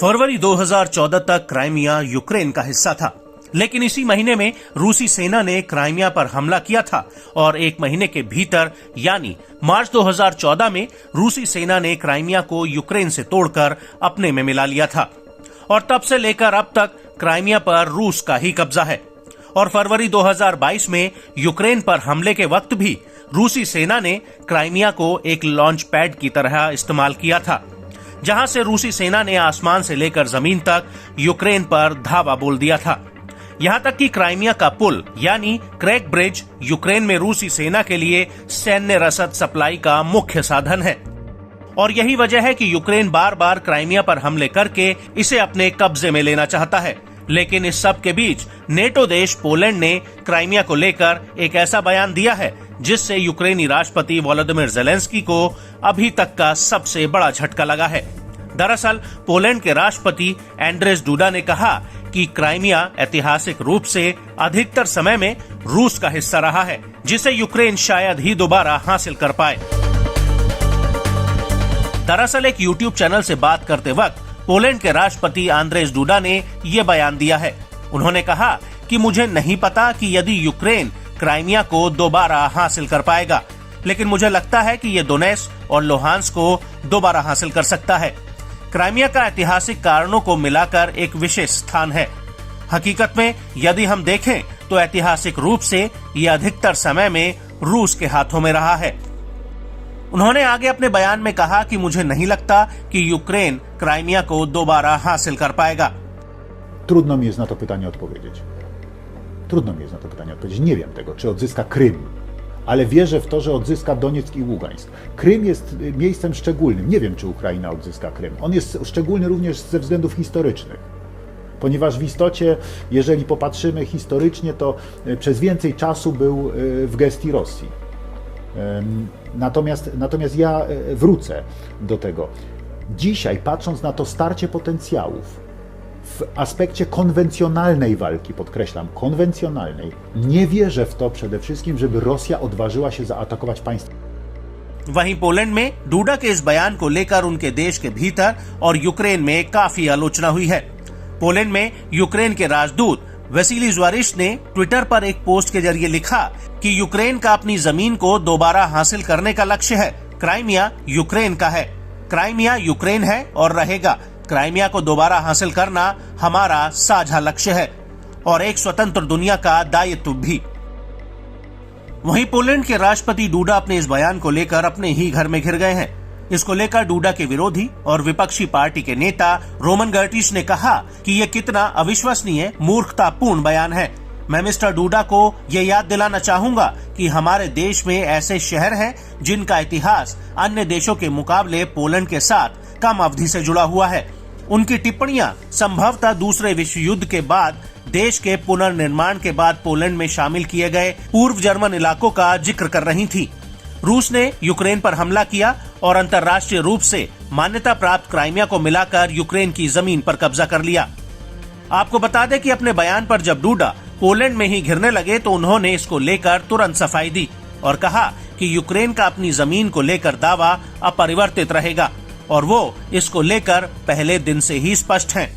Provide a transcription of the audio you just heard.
फरवरी 2014 तक Crimea Ukraine का हिस्सा था, लेकिन इसी महीने में रूसी सेना ने क्राइमिया पर हमला किया था और एक महीने के भीतर यानी मार्च 2014 में रूसी सेना ने क्राइमिया को यूक्रेन से तोड़कर अपने में मिला लिया था और तब से लेकर अब तक क्राइमिया पर रूस का ही कब्जा है। और फरवरी 2022 में यूक्रेन पर हमले के वक्त भी रूसी सेना ने क्राइमिया को एक लॉन्च पैड की तरह इस्तेमाल किया था, जहां से रूसी सेना ने आसमान से लेकर जमीन तक यूक्रेन पर धावा बोल दिया था। यहां तक कि क्राइमिया का पुल यानी क्रैक ब्रिज यूक्रेन में रूसी सेना के लिए सैन्य रसद सप्लाई का मुख्य साधन है और यही वजह है कि यूक्रेन बार बार क्राइमिया पर हमले करके इसे अपने कब्जे में लेना चाहता है। लेकिन इस सब के बीच नेटो देश पोलैंड ने क्राइमिया को लेकर एक ऐसा बयान दिया है जिससे यूक्रेनी राष्ट्रपति वोलोदिमीर ज़ेलेंस्की को अभी तक का सबसे बड़ा झटका लगा है। दरअसल पोलैंड के राष्ट्रपति एंड्रेस डूडा ने कहा कि क्राइमिया ऐतिहासिक रूप से अधिकतर समय में रूस का हिस्सा रहा है, जिसे यूक्रेन शायद ही दोबारा हासिल कर पाए। दरअसल एक यूट्यूब चैनल से बात करते वक्त पोलैंड के राष्ट्रपति आंद्रेस डूडा ने ये बयान दिया है। उन्होंने कहा कि मुझे नहीं पता कि यदि यूक्रेन क्राइमिया को दोबारा हासिल कर पाएगा, लेकिन मुझे लगता है कि ये दोनेत्स्क और लुहांस्क को दोबारा हासिल कर सकता है। क्राइमिया का ऐतिहासिक कारणों को मिलाकर एक विशेष स्थान है। हकीकत में यदि हम देखें तो ऐतिहासिक रूप से ये अधिकतर समय में रूस के हाथों में रहा है। उन्होंने आगे अपने बयान में कहा कि मुझे नहीं लगता कि यूक्रेन क्राइमिया को दोबारा हासिल कर पाएगा। Trudno mi jest na to pytanie odpowiedzieć. Nie wiem tego, czy odzyska Krym, ale wierzę w to, że odzyska Donieck i Ługańsk. Krym jest miejscem szczególnym. Nie wiem, czy Ukraina odzyska Krym. On jest szczególny również ze względów historycznych. Ponieważ w istocie, jeżeli popatrzymy historycznie, to przez więcej czasu był w gestii Rosji. Natomiast ja wrócę do tego. Dzisiaj, patrząc na to starcie potencjałów, w aspekcie konwencjonalnej walki, podkreślam, konwencjonalnej, nie wierzę w to przede wszystkim, żeby Rosja odważyła się zaatakować państwo. वहीं Poland में DUDA के इस बयान को लेकर उनके देश के भीतर और यूक्रेन में काफी आलोचना हुई है। पोलैंड में यूक्रेन के राजदूत वेसिली ज़्वारिश ने ट्विटर पर एक पोस्ट के जरिए लिखा कि यूक्रेन का अपनी जमीन को दोबारा हासिल करने का लक्ष्य है। क्राइमिया यूक्रेन का है, क्राइमिया यूक्रेन है और रहेगा। क्राइमिया को दोबारा हासिल करना हमारा साझा लक्ष्य है और एक स्वतंत्र दुनिया का दायित्व भी। वहीं पोलैंड के राष्ट्रपति डूडा अपने इस बयान को लेकर अपने ही घर में घिर गए हैं। इसको लेकर डूडा के विरोधी और विपक्षी पार्टी के नेता रोमन गर्टिश ने कहा कि ये कितना अविश्वसनीय, मूर्खतापूर्ण बयान है। मैं मिस्टर डूडा को ये याद दिलाना चाहूंगा कि हमारे देश में ऐसे शहर हैं जिनका इतिहास अन्य देशों के मुकाबले पोलैंड के साथ कम अवधि से जुड़ा हुआ है। उनकी टिप्पणियां संभवतः दूसरे विश्व युद्ध के बाद देश के पुनर्निर्माण के बाद पोलैंड में शामिल किए गए पूर्व जर्मन इलाकों का जिक्र कर रही थी। रूस ने यूक्रेन पर हमला किया और अंतर्राष्ट्रीय रूप से मान्यता प्राप्त क्राइमिया को मिलाकर यूक्रेन की जमीन पर कब्जा कर लिया। आपको बता दें कि अपने बयान पर जब डूडा पोलैंड में ही घिरने लगे तो उन्होंने इसको लेकर तुरंत सफाई दी और कहा कि यूक्रेन का अपनी जमीन को लेकर दावा अपरिवर्तित रहेगा और वो इसको लेकर पहले दिन से ही स्पष्ट हैं।